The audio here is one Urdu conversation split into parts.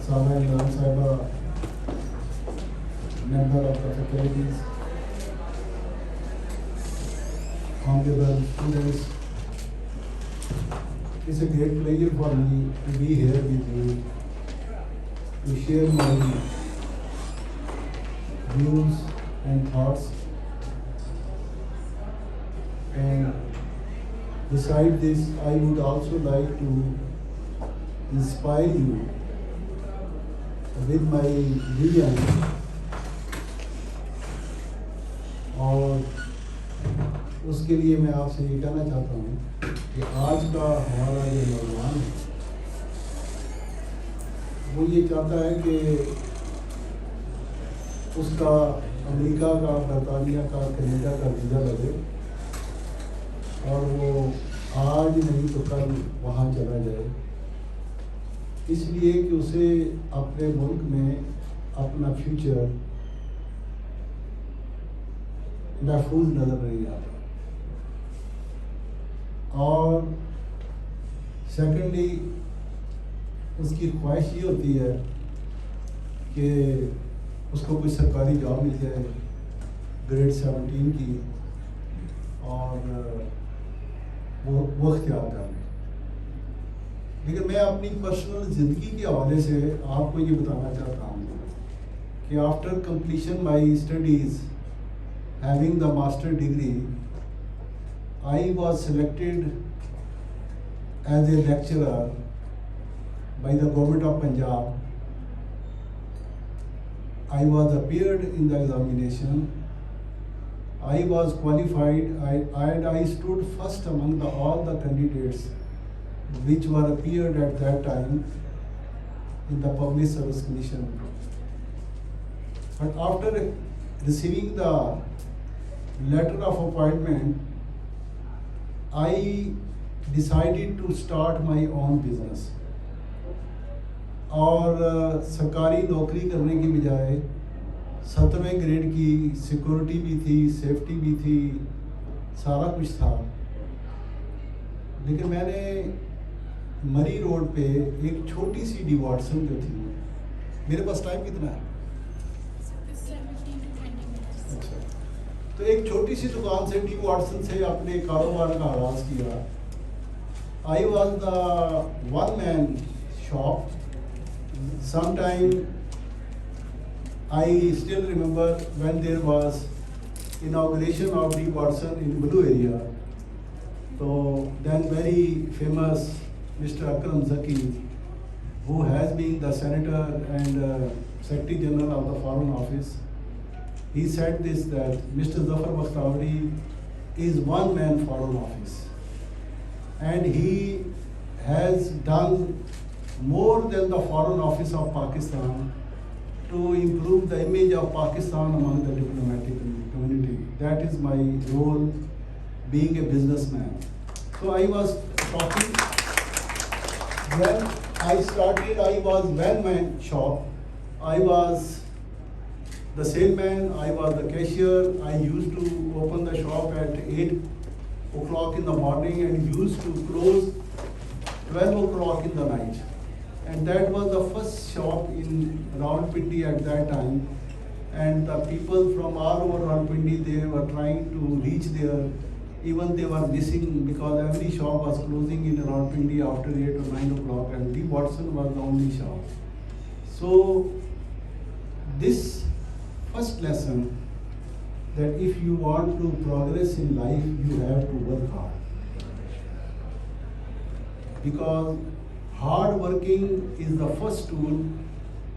Sama Imran Saiba, member of the faculties, honorable students, it's a great pleasure for me to be here with you to share my views and thoughts. And beside this, I would also like to inspire you with my vision اور اس کے لیے میں آپ سے یہ کہنا چاہتا ہوں کہ آج کا ہمارا جو نوجوان ہے وہ یہ چاہتا ہے کہ اس کا امریکہ کا، برطانیہ کا، کینیڈا کا ویزا لگے اور وہ آج نہیں تو کل وہاں چلا جائے، اس لیے کہ اسے اپنے ملک میں اپنا فیوچر محفوظ نظر نہیں آتا. اور سیکنڈلی اس کی خواہش یہ ہوتی ہے کہ اس کو کوئی سرکاری جاب مل جائے گریڈ 17 کی اور وہ اختیار کر لیں. لیکن میں اپنی پرسنل زندگی کے حوالے سے آپ کو یہ بتانا چاہتا ہوں کہ after completion my studies having the master degree, I was selected as a lecturer by the government of Punjab. I was appeared in the examination. I was qualified and I stood first among all the candidates which were appeared at that time in the Public Service Commission. But after receiving the letter of appointment, I decided to start my own business. اور سرکاری نوکری کرنے کی بجائے 7ویں گریڈ کی سیکورٹی بھی تھی، سیفٹی بھی تھی، سارا کچھ تھا. لیکن میں نے مری روڈ پہ ایک چھوٹی سی ڈی واٹسن جو تھی، میرے پاس ٹائم کتنا ہے؟ اچھا، تو ایک چھوٹی سی دکان سے ڈی واٹسن سے اپنے کاروبار کا آغاز کیا. I was the one man shop. Some time I still remember when there was inauguration of the Watson in Blue Area. تو then very famous mister Akram Zaki, who has been the senator and secretary general of the foreign office, he said this, that Mr. Zafar Bakhtawari is one man foreign office and he has done more than the foreign office of Pakistan to improve the image of Pakistan among the diplomatic community. That is my role being a businessman. So I was talking, when I started, I was one-man shop. I was the salesman, I was the cashier. I used to open the shop at 8 o'clock in the morning and used to close 12 o'clock in the night. And that was the first shop in Rawalpindi at that time. And the people from all over Rawalpindi, they were trying to reach there. Even they were missing because every shop was closing in Rawalpindi after 8 or 9 o'clock, and D. Watson was the only shop. So this first lesson, that if you want to progress in life, you have to work hard. Because hard working is the first tool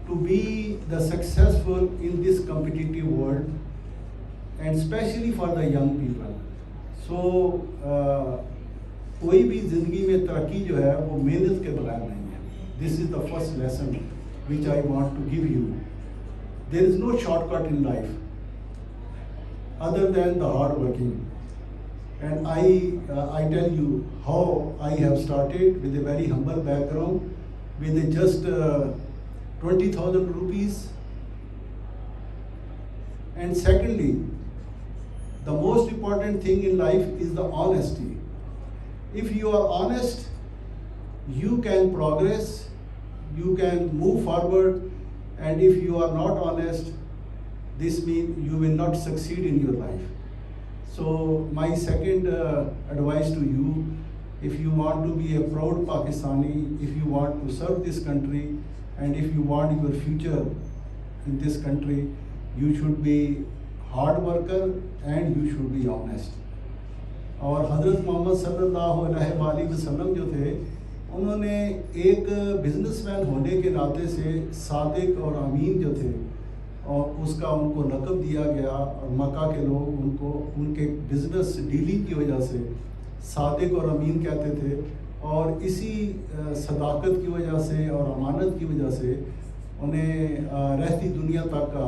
to be the successful in this competitive world, and especially for the young people. So کوئی بھی زندگی میں ترقی جو ہے وہ محنت کے بغیر نہیں ہے. This is the first lesson which I want to give you. There is no shortcut in life other than the hard working. And I tell you how I have started with a very humble background, with just 20,000 rupees. And secondly, the most important thing in life is the honesty. If you are honest, you can progress, you can move forward, and if you are not honest, this means you will not succeed in your life. So my second advice to you, if you want to be a proud Pakistani, if you want to serve this country, and if you want your future in this country, you should be hard worker and you should be honest. اور حضرت محمد صلی اللہ علیہ وآلہ وسلم جو تھے, انہوں نے ایک بزنس مین ہونے کے ناطے سے صادق اور امین جو تھے, اور اس کا ان کو لقب دیا گیا, اور مکہ کے لوگ ان کو ان کے بزنس ڈیلنگ کی وجہ سے صادق اور امین کہتے تھے, اور اسی صداقت کی وجہ سے اور امانت کی وجہ سے انہیں رہتی دنیا تک کا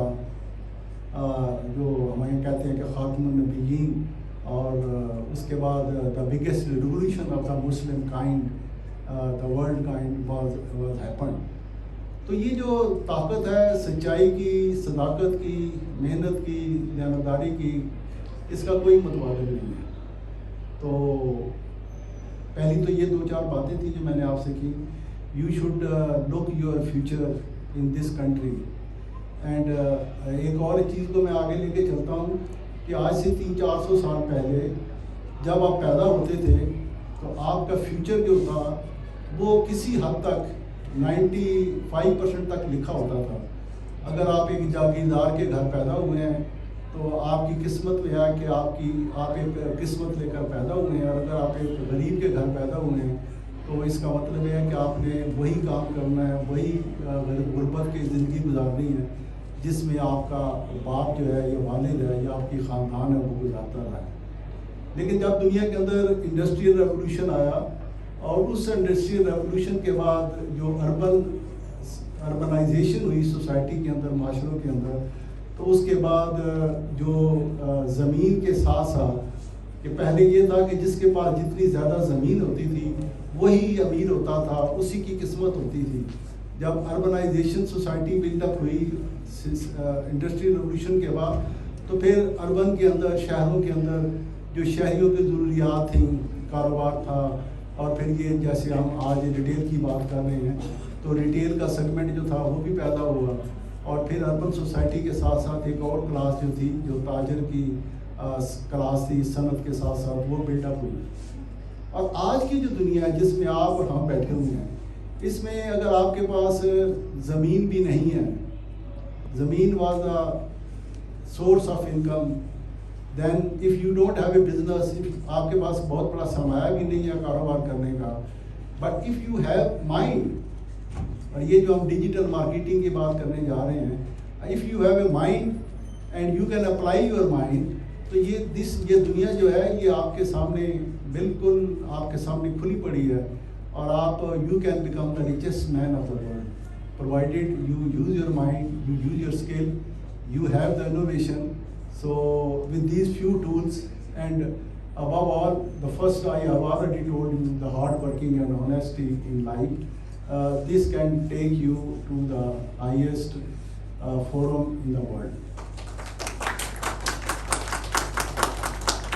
جو ہمیں کہتے ہیں کہ خاتم النبیین, اور اس کے بعد the biggest revolution of the Muslim kind, the world kind was happen. تو یہ جو طاقت ہے سچائی کی, صداقت کی, محنت کی, دیانتداری کی, اس کا کوئی متبادل نہیں ہے. تو پہلی تو یہ دو چار باتیں تھیں جو میں نے آپ سے کی. You should look your future in this country. And ایک اور چیز کو میں آگے لے کے چلتا ہوں کہ آج سے 300-400 سال پہلے جب آپ پیدا ہوتے تھے تو آپ کا فیوچر جو تھا وہ کسی حد تک 95% تک لکھا ہوتا تھا. اگر آپ ایک جاگیردار کے گھر پیدا ہوئے ہیں تو آپ کی قسمت میں ہے کہ آپ ایک قسمت لے کر پیدا ہوئے ہیں, اور اگر آپ ایک غریب کے گھر پیدا ہوئے ہیں تو اس کا مطلب یہ ہے کہ آپ نے وہی کام کرنا ہے, وہی غربت کی زندگی گزارنی ہے جس میں آپ کا باپ جو ہے یا والد ہے یا آپ کی خاندان ہے وہ گزارتا رہا ہے. لیکن جب دنیا کے اندر انڈسٹریل ریولوشن آیا, اور اس انڈسٹریل ریولوشن کے بعد جو اربنائزیشن ہوئی سوسائٹی کے اندر, معاشروں کے اندر, تو اس کے بعد جو زمین کے ساتھ ساتھ کہ پہلے یہ تھا کہ جس کے پاس جتنی زیادہ زمین ہوتی تھی وہی امیر ہوتا تھا, اسی کی قسمت ہوتی تھی. جب اربنائزیشن سوسائٹی بلڈ اپ ہوئی انڈسٹریل ریولوشن کے بعد, تو پھر اربن کے اندر, شہروں کے اندر جو شہریوں کی ضروریات تھیں, کاروبار تھا, اور پھر یہ جیسے ہم آج ریٹیل کی بات کر رہے ہیں تو ریٹیل کا سیگمنٹ جو تھا وہ بھی پیدا ہوا, اور پھر اربن سوسائٹی کے ساتھ ساتھ ایک اور کلاس جو تھی جو تاجر کی کلاس تھی, صنعت کے ساتھ ساتھ وہ بلڈ اپ ہوئی. اور آج کی جو دنیا ہے جس میں آپ اور ہم بیٹھے ہوئے ہیں, اس میں اگر آپ کے پاس زمین بھی نہیں ہے, زمین was the source of income, then if you don't have a business, آپ کے پاس بہت بڑا سرمایہ بھی نہیں ہے کاروبار کرنے کا, but if you have mind, اور یہ جو ہم ڈیجیٹل مارکیٹنگ کی بات کرنے جا رہے ہیں, if you have a mind and you can apply your mind, تو یہ دنیا جو ہے یہ آپ کے سامنے بالکل آپ کے سامنے کھلی پڑی ہے, اور آپ you can become the richest man of the world provided you use your mind, you use your skill, you have the innovation. So with these few tools, and above all, the first I have already told you, the hard working and honesty in life, this can take you to the highest forum in the world.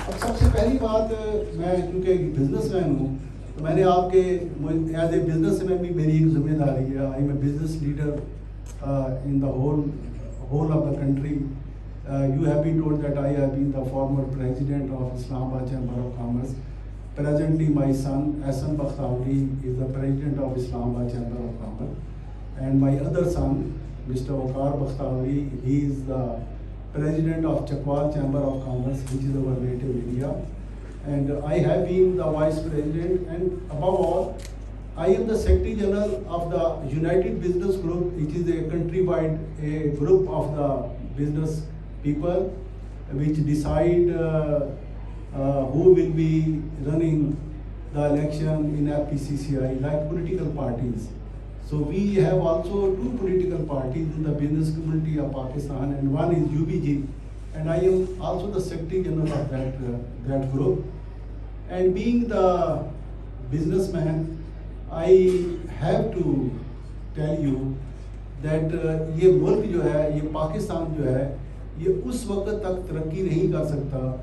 اب سب سے پہلی بات, میں چونکہ بزنس مین ہوں تو میں نے آپ کے ایز اے بزنس مین بھی میری ایک ذمہ داری ہے. I am a business leader in the whole of the country. You have been told that I have been the former president of Islamabad chamber of commerce. Presently my son Ahsan Bakhtawali is the president of Islamabad Chamber of Commerce, and my other son Mr. Waqar Bakhtawali, he is the president of Chakwal Chamber of Commerce, which is our native area. And I have been the vice president, and above all, I am the secretary general of the United Business Group, which is a countrywide a group of the business people which decide who will be running the election in FPCCI, like political parties. So we have also two political parties in the business community of Pakistan, and one is UBG, and I am also the secretary general of that group. And being the businessman, I have to tell you that یہ ملک جو ہے, یہ پاکستان جو ہے, یہ اس وقت تک ترقی نہیں کر سکتا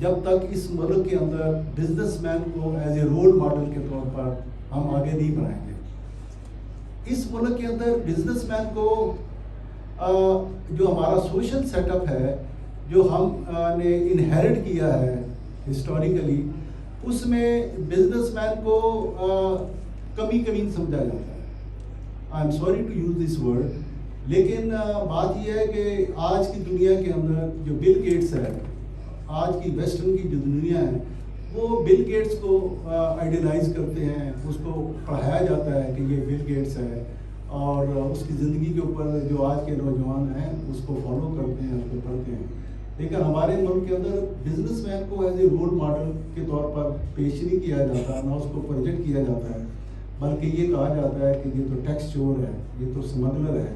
جب تک اس ملک کے اندر بزنس مین کو ایز اے رول ماڈل کے طور پر ہم آگے نہیں بڑھائیں گے. اس ملک کے اندر بزنس مین کو جو ہمارا سوشل سیٹ اپ ہے جو ہم نے انہیرٹ کیا ہے ہسٹوریکلی، اس میں بزنس مین کو کمی کمی سمجھا جاتا ہے. I am sorry to use this word, لیکن بات یہ ہے کہ آج کی دنیا کے اندر جو بل گیٹس ہے، آج کی ویسٹرن کی جو دنیا ہے، وہ بل گیٹس کو آئیڈیلائز کرتے ہیں، اس کو پڑھایا جاتا ہے کہ یہ بل گیٹس ہے، اور اس کی زندگی کے اوپر جو آج کے نوجوان ہیں اس کو فالو کرتے ہیں، اس کو پڑھتے ہیں. لیکن ہمارے ملک کے اندر بزنس مین کو ایز اے رول ماڈل کے طور پر پیش نہیں کیا جاتا، نہ اس کو پروجیکٹ کیا جاتا ہے، بلکہ یہ کہا جاتا ہے کہ یہ تو ٹیکس چور ہے، یہ تو اسمگلر ہے،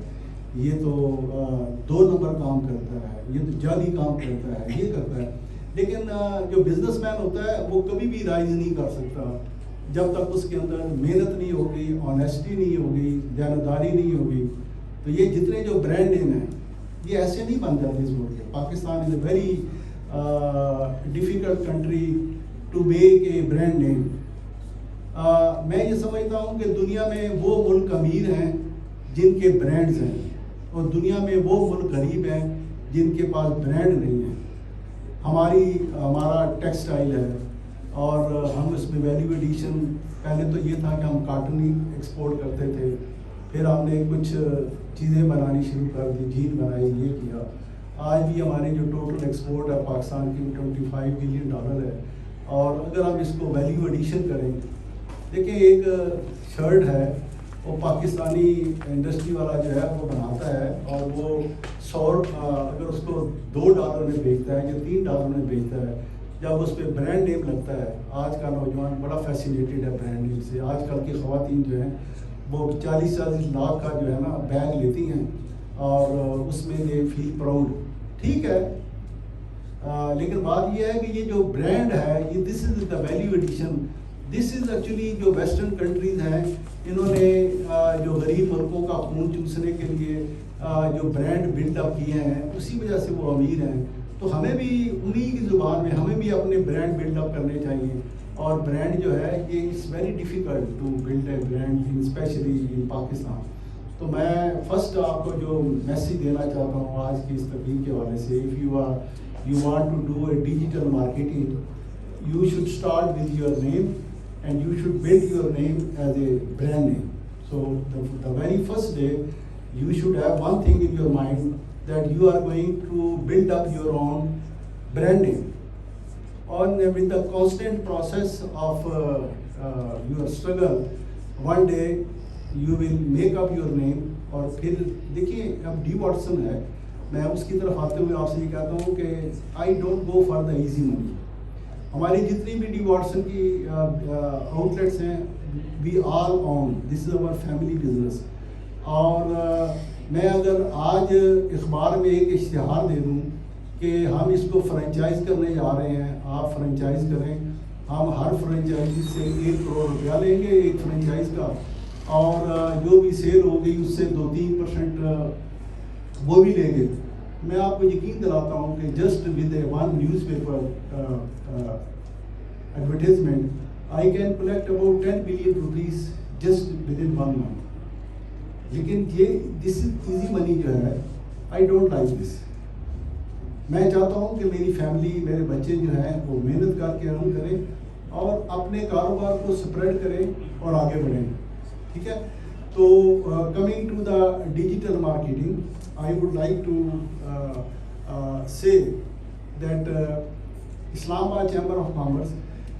یہ تو 2 نمبر کام کرتا ہے، یہ تو جعلی کام کرتا ہے، یہ کرتا ہے. لیکن جو بزنس مین ہوتا ہے وہ کبھی بھی رائز نہیں کر سکتا جب تک اس کے اندر محنت نہیں ہوگی، آنیسٹی نہیں ہوگی، دیانتداری نہیں ہوگی. تو یہ جتنے جو برانڈ نیم ہیں یہ ایسے نہیں بن جاتے اس ملک کے. Pakistan is a very difficult country to make a brand name. میں یہ سمجھتا ہوں کہ دنیا میں وہ ملک امیر ہیں جن کے برانڈز ہیں، اور دنیا میں وہ ملک غریب ہیں جن کے پاس برانڈ نہیں ہیں. ہمارا ٹیکسٹائل ہے اور ہم اس میں ویلیو ایڈیشن، پہلے تو یہ تھا کہ ہم کاٹن ہی ایکسپورٹ کرتے تھے، پھر ہم نے کچھ چیزیں بنانی شروع کر دی، جین بنائی، یہ کیا. آج بھی ہماری جو ٹوٹل ایکسپورٹ ہے پاکستان کی $25 بلین ہے. اور اگر ہم اس کو ویلیو ایڈیشن کریں، دیکھیں ایک شرٹ ہے وہ پاکستانی انڈسٹری والا جو ہے وہ بناتا ہے، اور وہ اگر اس کو $2 میں بیچتا ہے یا $3 میں بیچتا ہے، جب اس پہ برانڈ نیم لگتا ہے. آج کا نوجوان بڑا فیسینیٹیڈ ہے برانڈ نیم سے. آج کل کی خواتین جو ہیں وہ 40 لاکھ کا جو ہے نا بیگ لیتی ہیں، اور اس میں دے فیل پراؤڈ. ٹھیک ہے، لیکن بات یہ ہے کہ یہ جو برانڈ ہے، یہ this is the value addition. This is actually جو ویسٹرن کنٹریز ہیں، انہوں نے جو غریب ملکوں کا خون چوسنے کے لیے جو برانڈ بلڈ اپ کیے ہیں، اسی وجہ سے وہ امیر ہیں. تو ہمیں بھی انہی کی زبان میں ہمیں بھی اپنے برانڈ بلڈ اپ کرنے چاہیے. اور برانڈ جو ہے یہ it's very difficult to build a brand specially in Pakistan. تو میں فرسٹ آپ کو جو میسیج دینا چاہتا ہوں آج کی اس تقریب کے حوالے سے، if you want to do a digital marketing, you should start with your name and you should build your name as a brand name. So the very first day you should have one thing in your mind, that you are going to build up your own branding. And with the constant process of your struggle, one day you will make up your name. اور پھر دیکھیے اب ڈی واٹسن ہے، میں اس کی طرف آتے ہوئے آپ سے یہ کہتا ہوں کہ I don't go for the easy money. ہماری جتنی بھی ڈی واٹسن کی آؤٹ لیٹس ہیں، وی آل اون، دس از اوور فیملی بزنس. اور میں اگر آج اخبار میں ایک اشتہار دے دوں کہ ہم اس کو فرنچائز کرنے جا رہے ہیں، آپ فرنچائز کریں، ہم ہر فرنچائزی سے $1 کروڑ لیں گے ایک فرنچائز کا، اور جو بھی سیل ہوگی اس سے 2-3% وہ بھی لیں گے. میں آپ کو یقین دلاتا ہوں کہ just with a one news paper advertisement I can collect about $10 billion just with in 1 month. لیکن یہ دس از ایزی منی جو ہے، آئی ڈونٹ لائک دس. میں چاہتا ہوں کہ میری فیملی، میرے بچے جو ہیں وہ محنت کر کے ارن کریں اور اپنے کاروبار کو اسپریڈ کریں اور آگے بڑھیں. ٹھیک ہے. تو coming to the digital marketing, I would like to say that Islamabad Chamber of Commerce,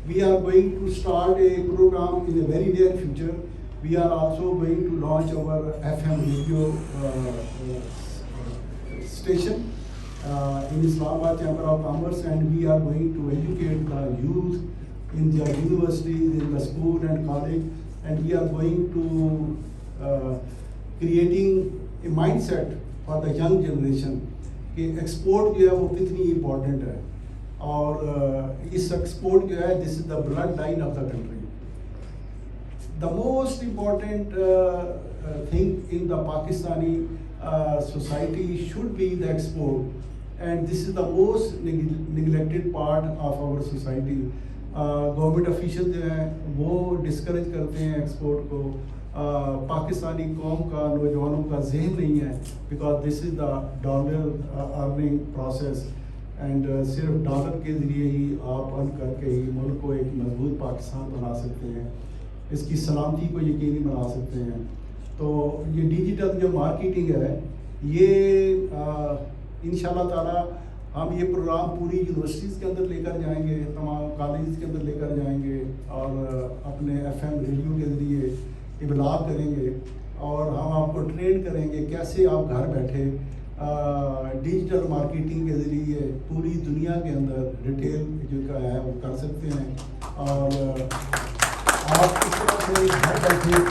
we are going to start a program in the very near future. We are also going to launch our FM radio station in Islamabad Chamber of Commerce, and we are going to educate the youth in their universities, in the school and college, and we are going to creating a mindset for the young generation کہ ایکسپورٹ جو ہے وہ کتنی امپورٹنٹ ہے. اور اس ایکسپورٹ جو ہے this is the blood line of the country. The most important thing in the Pakistani society should be the export, and this is the most neglected part of our society. Government official جو ہیں وہ ڈسکریج کرتے ہیں ایکسپورٹ کو، پاکستانی قوم کا نوجوانوں کا ذہن نہیں ہے, because this is the dollar earning process, and صرف ڈالر کے ذریعے ہی آپ ارن کر کے ہی ملک کو ایک مضبوط پاکستان بنا سکتے ہیں, اس کی سلامتی کو یقینی بنا سکتے ہیں. تو یہ ڈیجیٹل جو مارکیٹنگ ہے یہ انشاءاللہ تعالیٰ ہم یہ پروگرام پوری یونیورسٹیز کے اندر لے کر جائیں گے, تمام کالجز کے اندر لے کر جائیں گے, اور اپنے FM ریڈیو کے ذریعے ابلاغ کریں گے, اور ہم آپ کو ٹرین کریں گے کیسے آپ گھر بیٹھے ڈیجیٹل مارکیٹنگ کے ذریعے پوری دنیا کے اندر ریٹیل جو کا ہے وہ کر سکتے ہیں, اور آپ اس طرح سے گھر بیٹھے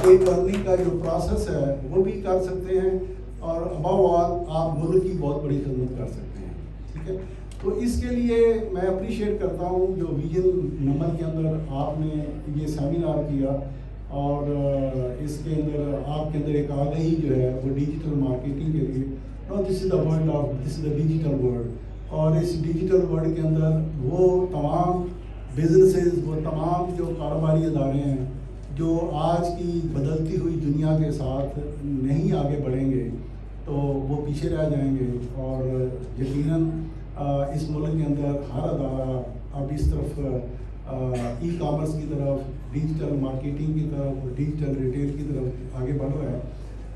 ایک ارننگ کا جو پروسیس ہے وہ بھی کر سکتے ہیں, اور ابو آل آپ ملک کی بہت بڑی خدمت کر سکتے ہیں. ٹھیک ہے, تو اس کے لیے میں اپریشیٹ کرتا ہوں جو ویژن نمبر کے اندر آپ نے یہ سیمینار کیا, اور اس کے اندر آپ کے اندر ایک آگہی جو ہے وہ ڈیجیٹل مارکیٹنگ کے لیے, now this is the world of this is the digital world, اور اس ڈیجیٹل ورلڈ کے اندر وہ تمام بزنسز, وہ تمام جو کاروباری ادارے ہیں جو آج کی بدلتی ہوئی دنیا کے ساتھ نہیں آگے بڑھیں گے تو وہ پیچھے رہ جائیں گے, اور یقیناً اس ملک کے اندر ہر ادارہ اب اس طرف ای کامرس کی طرف, ڈیجیٹل مارکیٹنگ کی طرف, ڈیجیٹل ریٹیل کی طرف آگے بڑھ رہا ہے,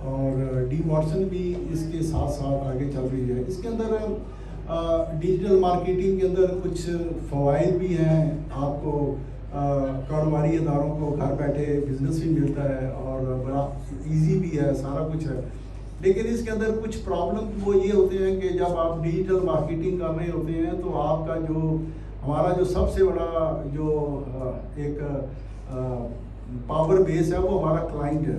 اور ڈی واٹسن بھی اس کے ساتھ ساتھ آگے چل رہی ہے. اس کے اندر ڈیجیٹل مارکیٹنگ کے اندر کچھ فوائد بھی ہیں, آپ کو کاروباری اداروں کو گھر بیٹھے بزنس بھی ملتا ہے اور بڑا ایزی بھی ہے, سارا کچھ ہے, لیکن اس کے اندر کچھ پرابلم وہ یہ ہوتے ہیں کہ جب آپ ڈیجیٹل مارکیٹنگ کر رہے ہوتے ہیں تو آپ کا جو ہمارا جو سب سے بڑا جو ایک پاور بیس ہے وہ ہمارا کلائنٹ ہے,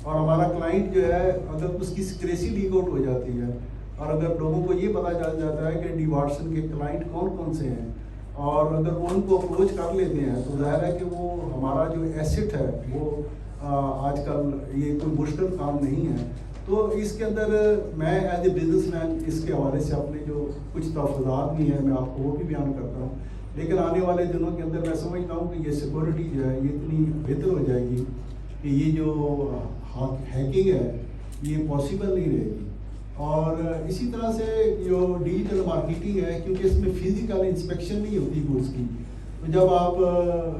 اور ہمارا کلائنٹ جو ہے اگر اس کی سکریسی لیک آؤٹ ہو جاتی ہے, اور اگر لوگوں کو یہ پتہ چل جاتا ہے کہ ڈی واٹسن کے کلائنٹ کون کون سے ہیں, اور اگر وہ ان کو اپروچ کر لیتے ہیں تو ظاہر ہے کہ وہ ہمارا جو ایسٹ ہے وہ آج کل یہ کوئی مشکل کام نہیں ہے. تو اس کے اندر میں ایز اے بزنس مین اس کے حوالے سے اپنے جو کچھ تحفظات بھی ہیں میں آپ کو وہ بھی بیان کرتا ہوں, لیکن آنے والے دنوں کے اندر میں سمجھتا ہوں کہ یہ سیکورٹی جو ہے یہ اتنی بہتر ہو جائے گی کہ یہ جو ہیکنگ ہے یہ پاسبل نہیں رہے گی. اور اسی طرح سے جو ڈیجیٹل مارکیٹنگ ہے, کیونکہ اس میں فزیکل انسپیکشن نہیں ہوتی گوڈس کی, تو جب آپ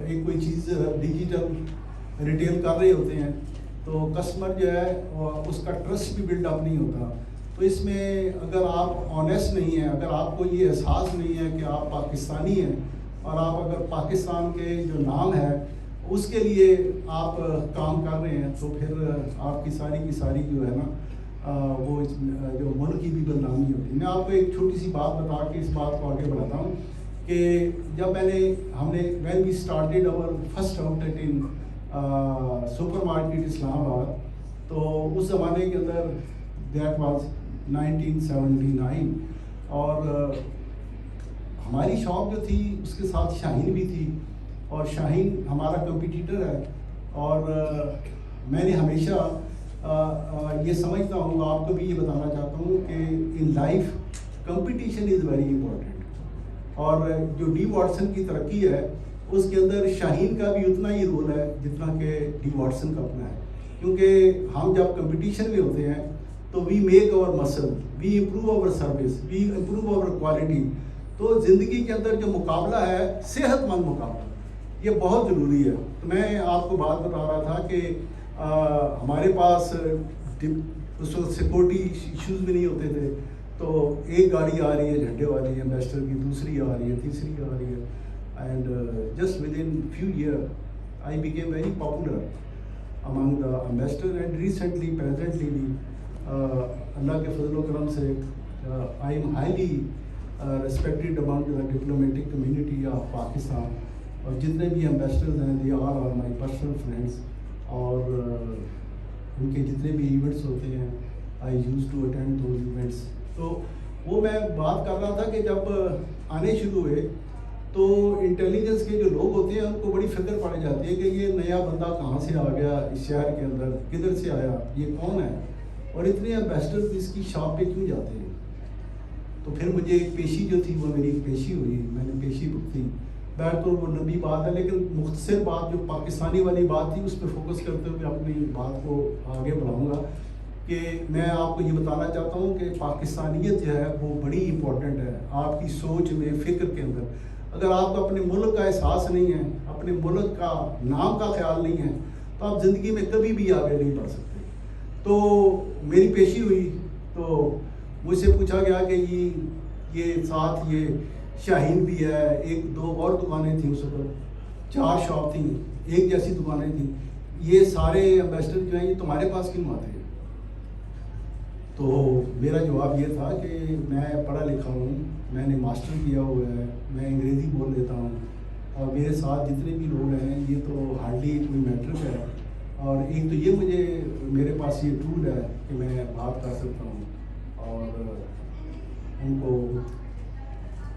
ایک کوئی چیز ڈیجیٹل ریٹیل کر رہے ہوتے ہیں تو کسٹمر جو ہے اس کا ٹرسٹ بھی بلڈ اپ نہیں ہوتا. تو اس میں اگر آپ آنیسٹ نہیں ہیں, اگر آپ کو یہ احساس نہیں ہے کہ آپ پاکستانی ہیں, اور آپ اگر پاکستان کے جو نام ہے اس کے لیے آپ کام کر رہے ہیں, تو پھر آپ کی ساری جو ہے نا وہ جو ملک کی بھی بدنامی ہوتی ہے. میں آپ کو ایک چھوٹی سی بات بتا کے اس بات کو آگے بڑھاتا ہوں کہ جب ہم نے when we started our first outlet in super market Islamabad, تو اس زمانے کے اندر دیٹ واز 1979, اور ہماری شاپ جو تھی اس کے ساتھ شاہین بھی تھی, اور شاہین ہمارا کمپٹیٹر ہے, اور میں نے ہمیشہ یہ سمجھتا ہوں, آپ کو بھی یہ بتانا چاہتا ہوں کہ in life competition is very important, اور جو ڈی واٹسن کی ترقی ہے اس کے اندر شاہین کا بھی اتنا ہی رول ہے جتنا کہ ڈی واٹسن کا اپنا ہے, کیونکہ ہم جب کمپٹیشن میں ہوتے ہیں تو وی make our muscle, we improve our service, we improve our quality. تو زندگی کے اندر جو مقابلہ ہے صحت مند مقابلہ, یہ بہت ضروری ہے. تو میں آپ کو بات بتا رہا تھا کہ ہمارے پاس اس وقت سیکورٹی ایشوز بھی نہیں ہوتے تھے, تو ایک گاڑی آ رہی ہے جھنڈے والی ایمبیسڈر کی, دوسری آ رہی ہے, تیسری آ رہی ہے, and just within few year I became very popular among the ambassador, and recently presently بھی اللہ کے فضل و کرم سے I am highly respected among the diplomatic community of Pakistan, اور جتنے بھی ایمبیسڈرز ہیں they are my personal friends, اور ان کے جتنے بھی ایونٹس ہوتے ہیں I use to attend those events. تو وہ میں بات کر رہا تھا کہ جب آنے شروع ہوئے تو انٹیلیجنس کے جو لوگ ہوتے ہیں ان کو بڑی فکر پڑ جاتی ہے کہ یہ نیا بندہ کہاں سے آ گیا اس شہر کے اندر, کدھر سے آیا, یہ کون ہے, اور اتنے ایمبیسڈر اس کی شاپ پہ کیوں جاتے ہیں. تو پھر مجھے ایک پیشی جو تھی وہ میری پیشی ہوئی, میں نے پیشی بک تھی, بیت تو وہ لمبی بات ہے، لیکن مختصر بات جو پاکستانی والی بات تھی اس پہ فوکس کرتے ہوئے اپنی بات کو آگے بڑھاؤں گا کہ میں آپ کو یہ بتانا چاہتا ہوں کہ پاکستانیت جو ہے وہ بڑی امپورٹنٹ ہے آپ کی سوچ میں، فکر کے اندر. اگر آپ کو اپنے ملک کا احساس نہیں ہے، اپنے ملک کا نام کا خیال نہیں ہے، تو آپ زندگی میں کبھی بھی آگے نہیں بڑھ سکتے. تو میری پیشی ہوئی تو مجھ سے پوچھا گیا کہ یہ ساتھ یہ شاہین بھی ہے، ایک دو اور دکانیں تھیں اس وقت، 4 شاپ تھیں، ایک جیسی دکانیں تھیں، یہ سارے امبیسڈر جو ہیں یہ تمہارے پاس کیوں آتے ہیں؟ تو میرا جواب یہ تھا کہ میں پڑھا لکھا ہوں، میں نے ماسٹر کیا ہوا ہے، میں انگریزی بول لیتا ہوں، اور میرے ساتھ جتنے بھی لوگ ہیں یہ تو ہارڈلی کوئی میٹرک ہے، اور ایک تو یہ مجھے میرے پاس یہ ٹول ہے کہ میں بات کر سکتا ہوں اور ان کو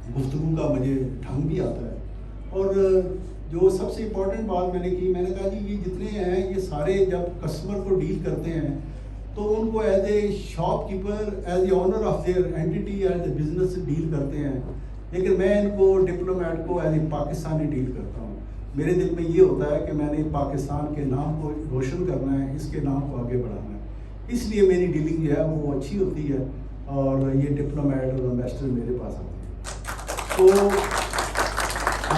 گفتگو کا مجھے ڈھنگ بھی آتا ہے. اور جو سب سے امپورٹنٹ بات میں نے کی، میں نے کہا جی یہ جتنے ہیں یہ سارے جب کسٹمر کو ڈیل کرتے ہیں تو ان کو as a shopkeeper, as a owner of their entity, as a business deal کرتے ہیں، لیکن میں ان کو ڈپلومیٹ کو ایز اے پاکستانی ڈیل کرتا ہوں. میرے دل میں یہ ہوتا ہے کہ میں نے پاکستان کے نام کو روشن کرنا ہے، اس کے نام کو آگے بڑھانا ہے، اس لیے میری ڈیلنگ جو ہے وہ اچھی ہوتی ہے اور یہ ڈپلومیٹ اور امبیسڈر میرے پاس آتے ہیں. تو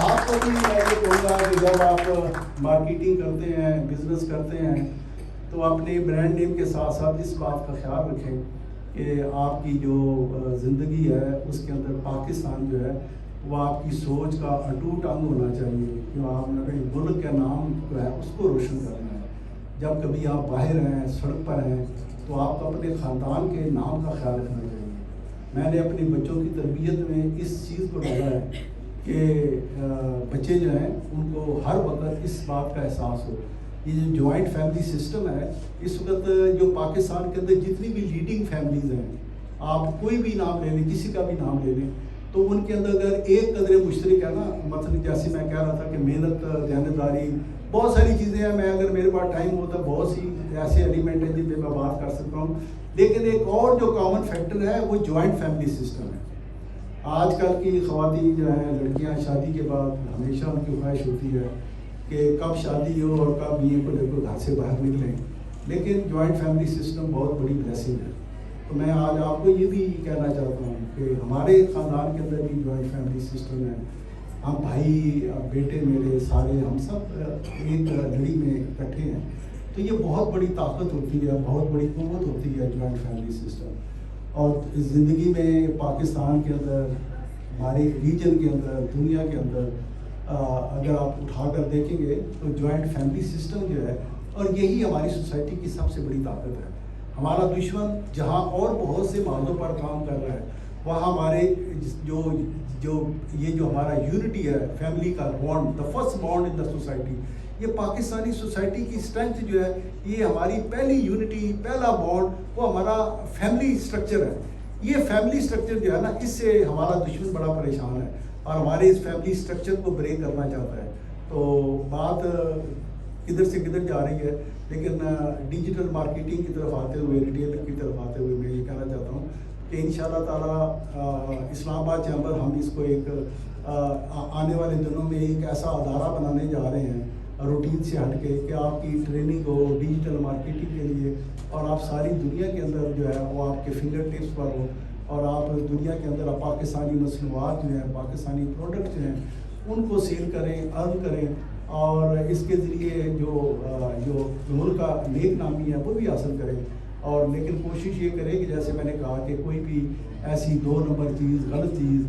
آپ کو بھی میں یہ کہوں گا کہ جب آپ مارکیٹنگ کرتے ہیں، بزنس کرتے ہیں، تو اپنے برانڈ نیم کے ساتھ ساتھ اس بات کا خیال رکھیں کہ آپ کی جو زندگی ہے اس کے اندر پاکستان جو ہے وہ آپ کی سوچ کا اٹوٹ انگ ہونا چاہیے، کہ آپ نے ملک کا نام جو ہے اس کو روشن کرنا ہے. جب کبھی آپ باہر ہیں، سڑک پر ہیں، تو آپ کو اپنے خاندان کے نام کا خیال رکھنا چاہیے. میں نے اپنے بچوں کی تربیت میں اس چیز کو ڈالا ہے کہ بچے جو ہیں ان کو ہر وقت اس بات کا احساس ہو. یہ جو جوائنٹ فیملی سسٹم ہے اس وقت جو پاکستان کے اندر جتنی بھی لیڈنگ فیملیز ہیں، آپ کوئی بھی نام لے لیں، کسی کا بھی نام لے لیں، تو ان کے اندر اگر ایک قدر مشترک ہے نا، مثلا جیسے میں کہہ رہا تھا کہ محنت، دیانتداری، بہت ساری چیزیں ہیں. میں اگر میرے پاس ٹائم ہوتا بہت سی ایسے ایلیمنٹ ہیں جن پہ میں بات کر سکتا ہوں، لیکن ایک اور جو کامن فیکٹر ہے وہ جوائنٹ فیملی سسٹم ہے. آج کل کی خواتین جو ہیں، لڑکیاں شادی کے بعد ہمیشہ ان کی خواہش ہوتی ہے کہ کب شادی ہو اور کب یہ کو لے کر گھر سے باہر نکلیں، لیکن جوائنٹ فیملی سسٹم بہت بڑی بلیسنگ ہے. تو میں آج آپ کو یہ بھی کہنا چاہتا ہوں کہ ہمارے خاندان کے اندر بھی جوائنٹ فیملی سسٹم ہے. ہم بھائی، بیٹے میرے سارے، ہم سب ایک لڑی میں اکٹھے ہیں. تو یہ بہت بڑی طاقت ہوتی ہے، بہت بڑی قوت ہوتی ہے جوائنٹ فیملی سسٹم. اور زندگی میں پاکستان کے اندر، ہمارے ریجن کے اندر، دنیا کے اندر اگر آپ اٹھا کر دیکھیں گے تو جوائنٹ فیملی سسٹم جو ہے، اور یہی ہماری سوسائٹی کی سب سے بڑی طاقت ہے. ہمارا دشمن جہاں اور بہت سے موضوع پر کام کر رہا ہے، وہاں ہمارے جو ہمارا یونٹی ہے، فیملی کا bond, the first bond in the society, یہ پاکستانی سوسائٹی کی اسٹرینتھ جو ہے، یہ ہماری پہلی یونٹی، پہلا بانڈ وہ ہمارا فیملی سٹرکچر ہے. یہ فیملی سٹرکچر جو ہے نا، اس سے ہمارا دشمن بڑا پریشان ہے اور ہمارے اس فیملی سٹرکچر کو بریک کرنا چاہتا ہے. تو بات کدھر سے کدھر جا رہی ہے، لیکن ڈیجیٹل مارکیٹنگ کی طرف آتے ہوئے، ریٹیل کی طرف آتے ہوئے میں یہ کہنا چاہتا ہوں کہ انشاءاللہ تعالیٰ اسلام آباد چیمبر ہم اس کو ایک آنے والے دنوں میں ایک ایسا ادارہ بنانے جا رہے ہیں روٹین سے ہٹ کے، کہ آپ کی ٹریننگ ہو ڈیجیٹل مارکیٹنگ کے لیے، اور آپ ساری دنیا کے اندر جو ہے وہ آپ کے فنگر ٹپس پر ہو، اور آپ دنیا کے اندر پاکستانی مصنوعات جو ہیں، پاکستانی پروڈکٹ جو ہیں ان کو سیل کریں، ارن کریں، اور اس کے ذریعے جو ملک کا نیک نامی ہے وہ بھی حاصل کریں. اور لیکن کوشش یہ کریں کہ جیسے میں نے کہا کہ کوئی بھی ایسی 2 نمبر چیز، غلط چیز،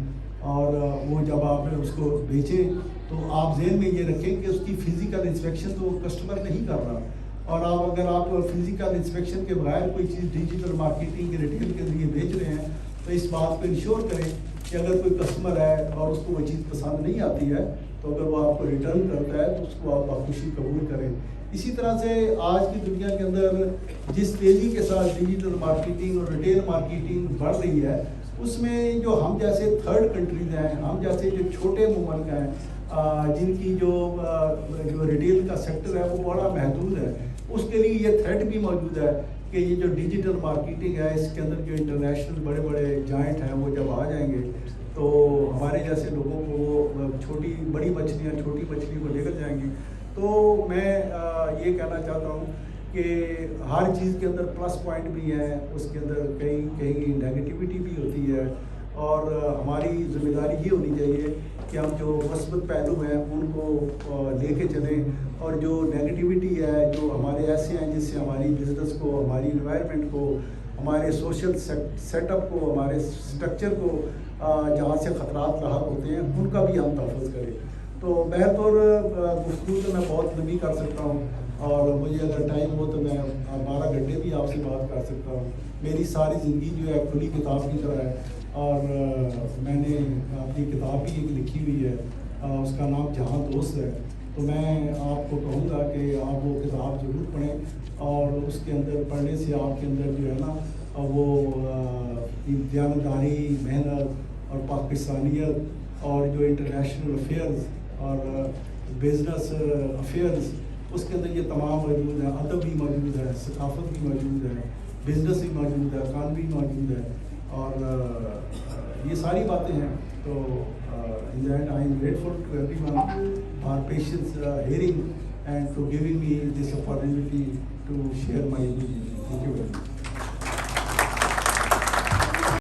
اور وہ جب آپ اس کو بیچیں تو آپ ذہن میں یہ رکھیں کہ اس کی فزیکل انسپیکشن تو کسٹمر نہیں کر رہا. اور اگر آپ فزیکل انسپیکشن کے بغیر کوئی چیز ڈیجیٹل مارکیٹنگ کے ریٹیل کے ذریعے بیچ رہے ہیں تو اس بات کو انشور کریں کہ اگر کوئی کسٹمر ہے اور اس کو وہ چیز پسند نہیں آتی ہے تو اگر وہ آپ کو ریٹرن کرتا ہے تو اس کو آپ خوشی قبول کریں. اسی طرح سے آج کی دنیا کے اندر جس تیزی کے ساتھ ڈیجیٹل مارکیٹنگ اور ریٹیل مارکیٹنگ بڑھ رہی ہے، اس میں جو ہم جیسے تھرڈ کنٹریز ہیں، ہم جیسے جو چھوٹے ممالک ہیں جن کی جو ریٹیل کا سیکٹر ہے وہ بڑا محدود ہے، اس کے لیے یہ تھریٹ بھی موجود ہے کہ یہ جو ڈیجیٹل مارکیٹنگ ہے اس کے اندر جو انٹرنیشنل بڑے بڑے جائنٹ ہیں وہ جب آ جائیں گے تو ہمارے جیسے لوگوں کو وہ چھوٹی بڑی مچھلیاں چھوٹی مچھلی کو لے کر جائیں گی. تو میں یہ کہنا چاہتا ہوں کہ ہر چیز کے اندر پلس پوائنٹ بھی ہیں, اس کے اندر کہیں نیگیٹیوٹی بھی ہوتی ہے, اور ہماری ذمہ داری یہ ہونی چاہیے کہ ہم جو مثبت پہلو ہیں ان کو لے کے چلیں, اور جو نیگیٹیوٹی ہے جو ہمارے ایسے ہیں جس سے ہماری بزنس کو, ہماری انوائرمنٹ کو, ہمارے سوشل سیٹ اپ کو, ہمارے اسٹرکچر کو جہاں سے خطرات لاحق ہوتے ہیں ان کا بھی ہم تحفظ کریں. تو بہرطور گفتگو تو میں بہت لمبی کر سکتا ہوں, اور مجھے اگر ٹائم ہو تو میں 12 گھنٹے بھی آپ سے بات کر سکتا ہوں. میری ساری زندگی جو ہے کھلی کتاب کی طرح ہے, اور میں نے اپنی کتاب بھی ایک لکھی ہوئی ہے, اس کا نام جہاں دوست ہے. تو میں آپ کو کہوں گا کہ آپ وہ کتاب ضرور پڑھیں, اور اس کے اندر پڑھنے سے آپ کے اندر جو ہے نا وہ دیانتداری, محنت اور پاکستانیت اور جو انٹرنیشنل افیئرز اور بزنس افیئرز, اس کے اندر یہ تمام موجود ہیں. ادب بھی موجود ہے, ثقافت بھی موجود ہے, بزنس بھی موجود ہے, قانون بھی موجود ہے, اور یہ ساری باتیں ہیں. تو in the end I am grateful to everyone for patience hearing and to giving me this opportunity to share my views. Thank you very much.